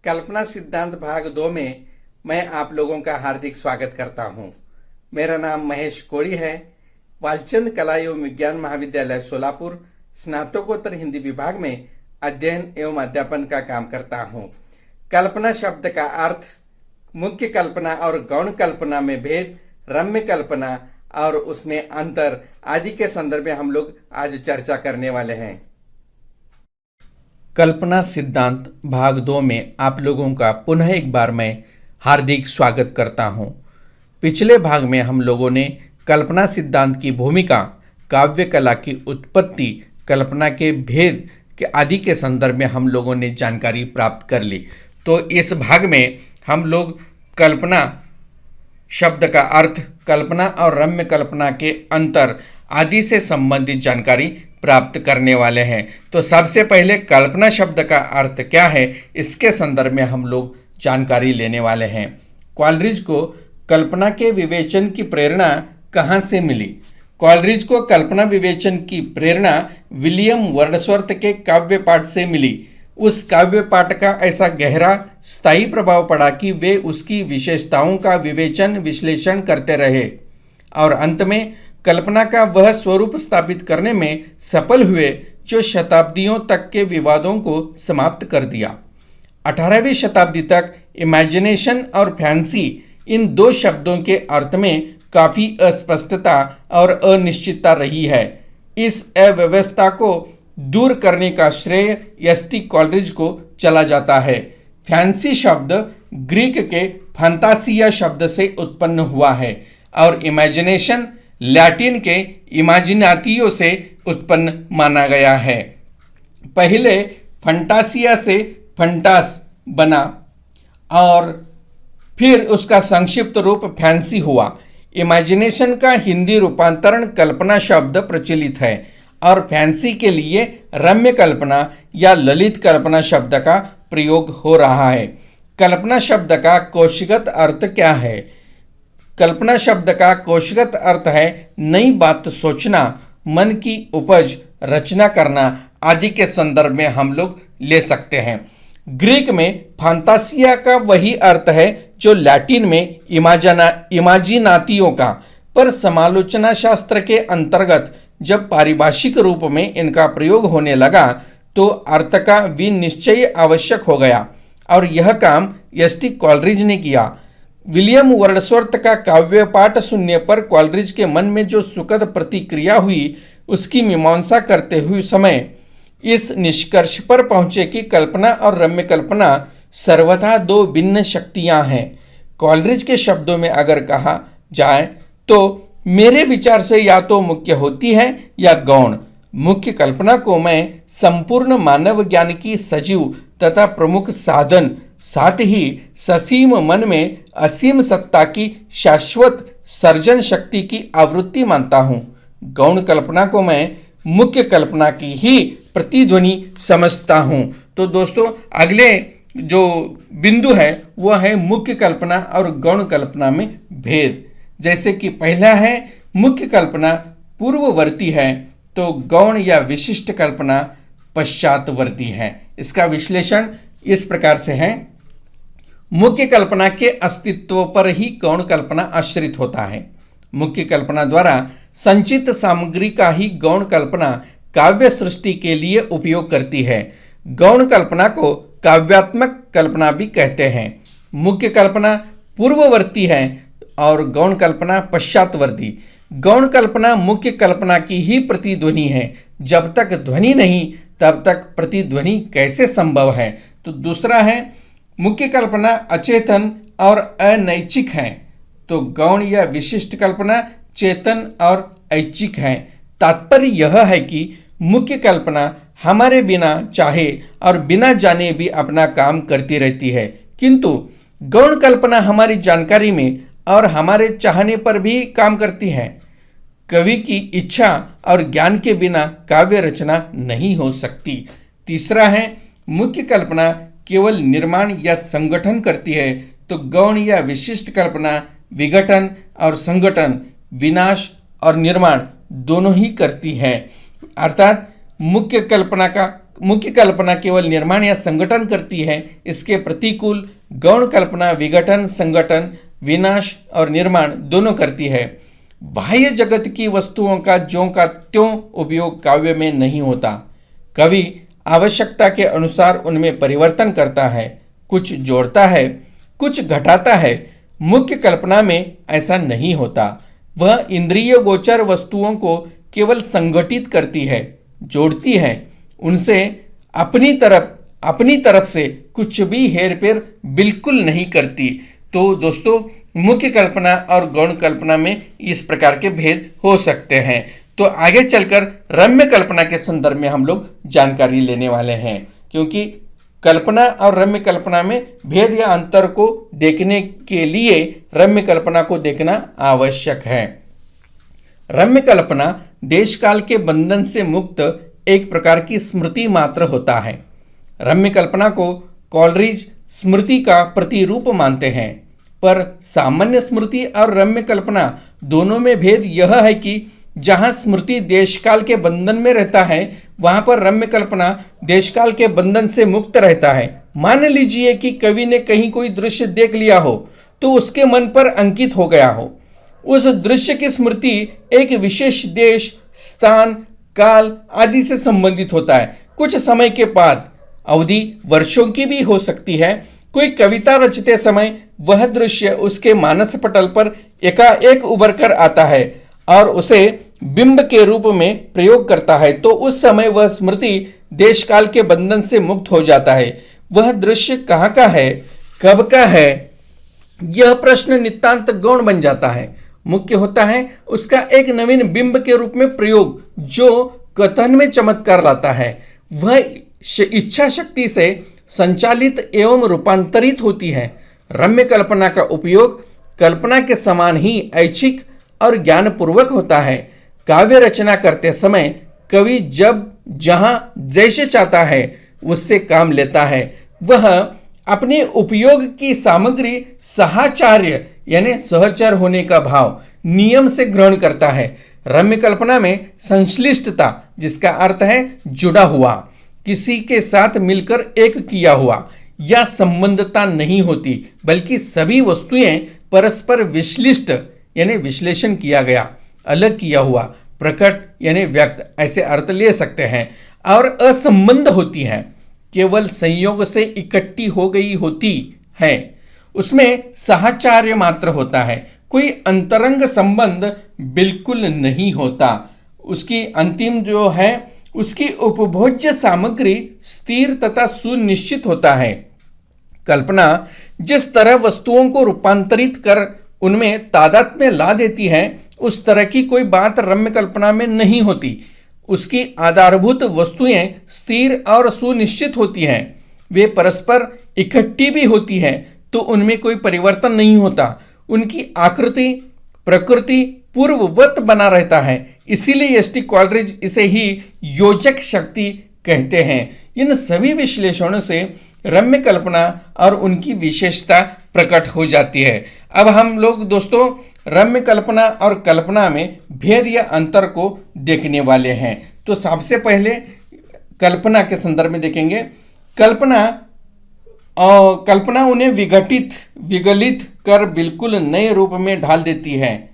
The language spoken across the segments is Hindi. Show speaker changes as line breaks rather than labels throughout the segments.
कल्पना सिद्धांत भाग 2 में मैं आप लोगों का हार्दिक स्वागत करता हूं। मेरा नाम महेश कोड़ी है। वालचंद कला एवं विज्ञान महाविद्यालय सोलापुर स्नातकोत्तर हिंदी विभाग में अध्ययन एवं अध्यापन का काम करता हूं। कल्पना शब्द का अर्थ, मुख्य कल्पना और गौण कल्पना में भेद, रम्य कल्पना और उसमें अंतर आदि के संदर्भ में हम लोग आज चर्चा करने वाले हैं। कल्पना सिद्धांत भाग 2 में आप लोगों का पुनः एक बार मैं हार्दिक स्वागत करता हूं। पिछले भाग में हम लोगों ने कल्पना सिद्धांत की भूमिका, काव्य कला की उत्पत्ति, कल्पना के भेद के आदि के संदर्भ में हम लोगों ने जानकारी प्राप्त कर ली। तो इस भाग में हम लोग कल्पना शब्द का अर्थ, कल्पना और रम्य कल्पना के अंतर आदि से संबंधित जानकारी प्राप्त करने वाले हैं। तो सबसे पहले कल्पना शब्द का अर्थ क्या है, इसके संदर्भ में हम लोग जानकारी लेने वाले हैं। कॉलरिज को कल्पना के विवेचन की प्रेरणा कहाँ से मिली? कॉलरिज को कल्पना विवेचन की प्रेरणा विलियम वर्ड्सवर्थ के काव्य पाठ से मिली। उस काव्य पाठ का ऐसा गहरा स्थायी प्रभाव पड़ा कि वे उसकी विशेषताओं का विवेचन विश्लेषण करते रहे और अंत में कल्पना का वह स्वरूप स्थापित करने में सफल हुए जो शताब्दियों तक के विवादों को समाप्त कर दिया। 18वीं शताब्दी तक इमेजिनेशन और फैंसी, इन दो शब्दों के अर्थ में काफ़ी अस्पष्टता और अनिश्चितता रही है। इस अव्यवस्था को दूर करने का श्रेय एस.टी. कॉलरिज को चला जाता है। फैंसी शब्द ग्रीक के फंतासिया शब्द से उत्पन्न हुआ है और इमेजिनेशन लैटिन के इमेजिनातियो से उत्पन्न माना गया है। पहले फंटासिया से फंटास बना और फिर उसका संक्षिप्त रूप फैंसी हुआ। इमेजिनेशन का हिंदी रूपांतरण कल्पना शब्द प्रचलित है और फैंसी के लिए रम्य कल्पना या ललित कल्पना शब्द का प्रयोग हो रहा है। कल्पना शब्द का कोशगत अर्थ क्या है? कल्पना शब्द का कोशगत अर्थ है नई बात सोचना, मन की उपज, रचना करना आदि के संदर्भ में हम लोग ले सकते हैं। ग्रीक में फंतासिया का वही अर्थ है जो लैटिन में इमाजिनातियों का, पर समालोचना शास्त्र के अंतर्गत जब पारिभाषिक रूप में इनका प्रयोग होने लगा तो अर्थ का विनिश्चय आवश्यक हो गया और यह काम एस.टी. कॉलरिज ने किया। विलियम वर्ड्सवर्थ का काव्य पाठ सुनने पर कॉलरिज के मन में जो सुखद प्रतिक्रिया हुई, उसकी मीमांसा करते हुए समय इस निष्कर्ष पर पहुंचे कि कल्पना और रम्य कल्पना सर्वथा दो भिन्न शक्तियां हैं। कॉलरिज के शब्दों में अगर कहा जाए तो मेरे विचार से या तो मुख्य होती है या गौण। मुख्य कल्पना को मैं संपूर्ण मानव ज्ञान की सजीव तथा प्रमुख साधन, साथ ही ससीम मन में असीम सत्ता की शाश्वत सर्जन शक्ति की आवृत्ति मानता हूँ। गौण कल्पना को मैं मुख्य कल्पना की ही प्रतिध्वनि समझता हूँ। तो दोस्तों, अगले जो बिंदु है वह है मुख्य कल्पना और गौण कल्पना में भेद। जैसे कि पहला है मुख्य कल्पना पूर्ववर्ती है तो गौण या विशिष्ट कल्पना पश्चातवर्ती है। इसका विश्लेषण इस प्रकार से है। मुख्य कल्पना के अस्तित्व पर ही गौण कल्पना आश्रित होता है। मुख्य कल्पना द्वारा संचित सामग्री का ही गौण कल्पना काव्य सृष्टि के लिए उपयोग करती है। गौण कल्पना को काव्यात्मक कल्पना भी कहते हैं। मुख्य कल्पना पूर्ववर्ती है और गौण कल्पना पश्चातवर्ती। गौण कल्पना मुख्य कल्पना की ही प्रतिध्वनि है। जब तक ध्वनि नहीं तब तक प्रतिध्वनि कैसे संभव है? तो दूसरा है मुख्य कल्पना अचेतन और अनैच्छिक है तो गौण या विशिष्ट कल्पना चेतन और ऐच्छिक है। तात्पर्य यह है कि मुख्य कल्पना हमारे बिना चाहे और बिना जाने भी अपना काम करती रहती है, किंतु गौण कल्पना हमारी जानकारी में और हमारे चाहने पर भी काम करती है। कवि की इच्छा और ज्ञान के बिना काव्य रचना नहीं हो सकती। तीसरा है मुख्य कल्पना केवल निर्माण या संगठन करती है तो गौण या विशिष्ट कल्पना विघटन और संगठन, विनाश और निर्माण दोनों ही करती है। अर्थात मुख्य कल्पना का मुख्य कल्पना केवल निर्माण या संगठन करती है, इसके प्रतिकूल गौण कल्पना विघटन, संगठन, विनाश और निर्माण दोनों करती है। बाह्य जगत की वस्तुओं का ज्यों का त्यों उपयोग काव्य में नहीं होता। कवि आवश्यकता के अनुसार उनमें परिवर्तन करता है, कुछ जोड़ता है, कुछ घटाता है। मुख्य कल्पना में ऐसा नहीं होता। वह इंद्रिय गोचर वस्तुओं को केवल संगठित करती है, जोड़ती है, उनसे अपनी तरफ से कुछ भी हेरफेर बिल्कुल नहीं करती। तो दोस्तों, मुख्य कल्पना और गौण कल्पना में इस प्रकार के भेद हो सकते हैं। तो आगे चलकर रम्य कल्पना के संदर्भ में हम लोग जानकारी लेने वाले हैं, क्योंकि कल्पना और रम्य कल्पना में भेद या अंतर को देखने के लिए रम्य कल्पना को देखना आवश्यक है। रम्य कल्पना देश काल के बंधन से मुक्त एक प्रकार की स्मृति मात्र होता है। रम्य कल्पना को कॉलरिज स्मृति का प्रतिरूप मानते हैं, पर सामान्य स्मृति और रम्य कल्पना दोनों में भेद यह है कि जहां स्मृति देशकाल के बंधन में रहता है, वहां पर रम्य कल्पना देशकाल के बंधन से मुक्त रहता है। मान लीजिए कि कवि ने कहीं कोई दृश्य देख लिया हो तो उसके मन पर अंकित हो गया हो। उस दृश्य की स्मृति एक विशेष देश, स्थान, काल आदि से संबंधित होता है। कुछ समय के बाद, अवधि वर्षों की भी हो सकती है, कोई कविता रचते समय वह दृश्य उसके मानस पटल पर एकाएक उभर कर आता है और उसे बिंब के रूप में प्रयोग करता है, तो उस समय वह स्मृति देशकाल के बंधन से मुक्त हो जाता है। वह दृश्य कहाँ का है, कब का है, यह प्रश्न नितांत गौण बन जाता है। मुख्य होता है उसका एक नवीन बिंब के रूप में प्रयोग, जो कथन में चमत्कार लाता है। वह इच्छा शक्ति से संचालित एवं रूपांतरित होती है। रम्य कल्पना का उपयोग कल्पना के समान ही ऐच्छिक और ज्ञानपूर्वक होता है। काव्य रचना करते समय कवि जब जहाँ जैसे चाहता है उससे काम लेता है। वह अपने उपयोग की सामग्री साहचर्य यानी सहचर होने का भाव नियम से ग्रहण करता है। रम्य कल्पना में संश्लिष्टता, जिसका अर्थ है जुड़ा हुआ, किसी के साथ मिलकर एक किया हुआ या संबंधता नहीं होती, बल्कि सभी वस्तुएं परस्पर विश्लिष्ट यानी विश्लेषण किया गया, अलग किया हुआ, प्रकट यानी व्यक्त ऐसे अर्थ ले सकते हैं। और असंबंध होती है, केवल संयोग से इकट्ठी हो गई होती है। उसमें साहचर्य मात्र होता है, कोई अंतरंग संबंध बिल्कुल नहीं होता। उसकी अंतिम जो है उसकी उपभोज्य सामग्री स्थिर तथा सुनिश्चित होता है। कल्पना जिस तरह वस्तुओं को रूपांतरित कर उनमें तादात्म्य में ला देती है, उस तरह की कोई बात रम्य कल्पना में नहीं होती। उसकी आधारभूत वस्तुएं स्थिर और सुनिश्चित होती हैं। वे परस्पर इकट्ठी भी होती हैं, तो उनमें कोई परिवर्तन नहीं होता। उनकी आकृति प्रकृति पूर्ववत बना रहता है। इसीलिए एस.टी. कॉलरिज इसे ही योजक शक्ति कहते हैं। इन सभी विश्लेषणों से रम्य कल्पना और उनकी विशेषता प्रकट हो जाती है। अब हम लोग दोस्तों रम्य कल्पना और कल्पना में भेद या अंतर को देखने वाले हैं। तो सबसे पहले कल्पना के संदर्भ में देखेंगे। कल्पना उन्हें विगलित कर बिल्कुल नए रूप में ढाल देती है,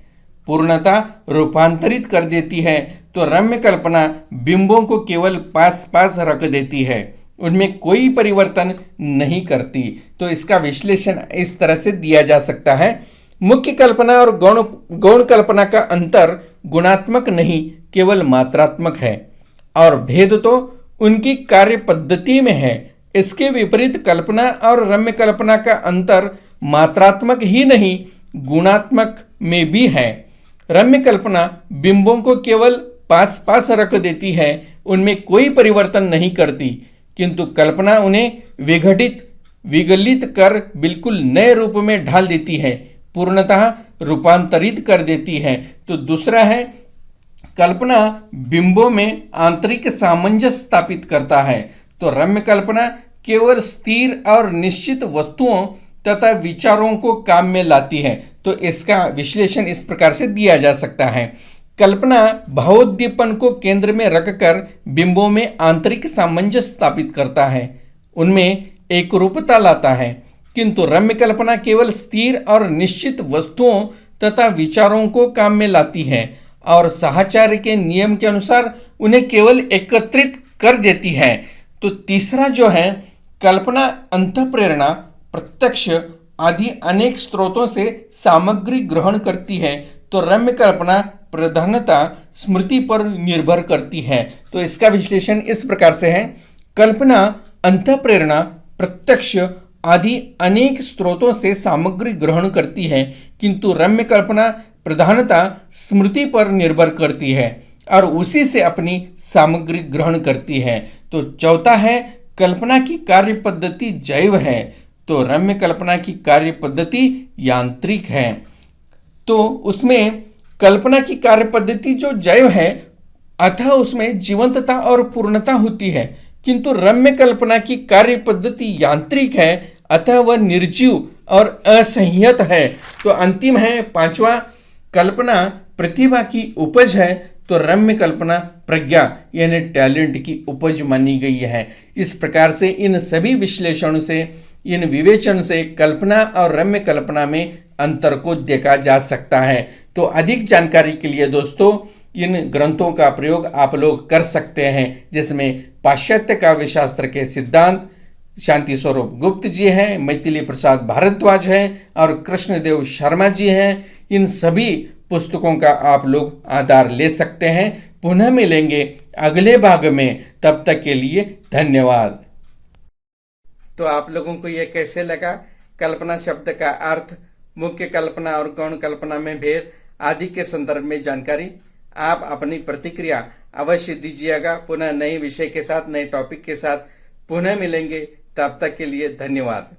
पूर्णतः रूपांतरित कर देती है। तो रम्य कल्पना बिंबों को केवल पास पास रख देती है, उनमें कोई परिवर्तन नहीं करती। तो इसका विश्लेषण इस तरह से दिया जा सकता है। मुख्य कल्पना और गौण कल्पना का अंतर गुणात्मक नहीं, केवल मात्रात्मक है, और भेद तो उनकी कार्य पद्धति में है। इसके विपरीत कल्पना और रम्य कल्पना का अंतर मात्रात्मक ही नहीं, गुणात्मक में भी है। रम्य कल्पना बिंबों को केवल पास पास रख देती है, उनमें कोई परिवर्तन नहीं करती, किंतु कल्पना उन्हें विगलित कर बिल्कुल नए रूप में ढाल देती है, पूर्णतः रूपांतरित कर देती है। तो दूसरा है कल्पना बिंबों में आंतरिक सामंजस्य स्थापित करता है, तो रम्य कल्पना केवल स्थिर और निश्चित वस्तुओं तथा विचारों को काम में लाती है। तो इसका विश्लेषण इस प्रकार से दिया जा सकता है। कल्पना भावोद्दीपन को केंद्र में रखकर बिंबों में आंतरिक सामंजस्य स्थापित करता है, उनमें एक रूपता लाता है, किंतु रम्य कल्पना केवल स्थिर और निश्चित वस्तुओं तथा विचारों को काम में लाती है और साहचर्य के नियम के अनुसार उन्हें केवल एकत्रित कर देती है। तो तीसरा जो है, कल्पना अंतःप्रेरणा, प्रत्यक्ष आदि अनेक स्रोतों से सामग्री ग्रहण करती है, तो रम्य कल्पना प्रधानता स्मृति पर निर्भर करती है। तो इसका विश्लेषण इस प्रकार से है, कल्पना अंतःप्रेरणा, प्रत्यक्ष आदि अनेक स्रोतों से सामग्री ग्रहण करती है, किंतु रम्य कल्पना प्रधानता स्मृति पर निर्भर करती है और उसी से अपनी सामग्री ग्रहण करती है। तो चौथा है, कल्पना की कार्य पद्धति जैव है, तो रम्य कल्पना की कार्य पद्धति यांत्रिक है। तो उसमें कल्पना की कार्य पद्धति जो जैव है अतः उसमें जीवंतता और पूर्णता होती है, किंतु रम्य कल्पना की कार्य पद्धति यांत्रिक है अतः वह निर्जीव और असंयत है। तो अंतिम है पांचवा, कल्पना प्रतिभा की उपज है, तो रम्य कल्पना प्रज्ञा यानी टैलेंट की उपज मानी गई है। इस प्रकार से इन सभी विश्लेषणों से, इन विवेचन से कल्पना और रम्य कल्पना में अंतर को देखा जा सकता है। तो अधिक जानकारी के लिए दोस्तों इन ग्रंथों का प्रयोग आप लोग कर सकते हैं, जिसमें पाश्चात्य काव्य शास्त्र के सिद्धांत शांति स्वरूप गुप्त जी हैं, मैथिली प्रसाद भारद्वाज हैं और कृष्णदेव शर्मा जी हैं। इन सभी पुस्तकों का आप लोग आधार ले सकते हैं। पुनः मिलेंगे अगले भाग में, तब तक के लिए धन्यवाद। तो आप लोगों को यह कैसे लगा? कल्पना शब्द का अर्थ, मुख्य कल्पना और गौण कल्पना में भेद आदि के संदर्भ में जानकारी। आप अपनी प्रतिक्रिया अवश्य दीजिएगा। पुनः नए विषय के साथ, नए टॉपिक के साथ पुनः मिलेंगे, तब तक के लिए धन्यवाद।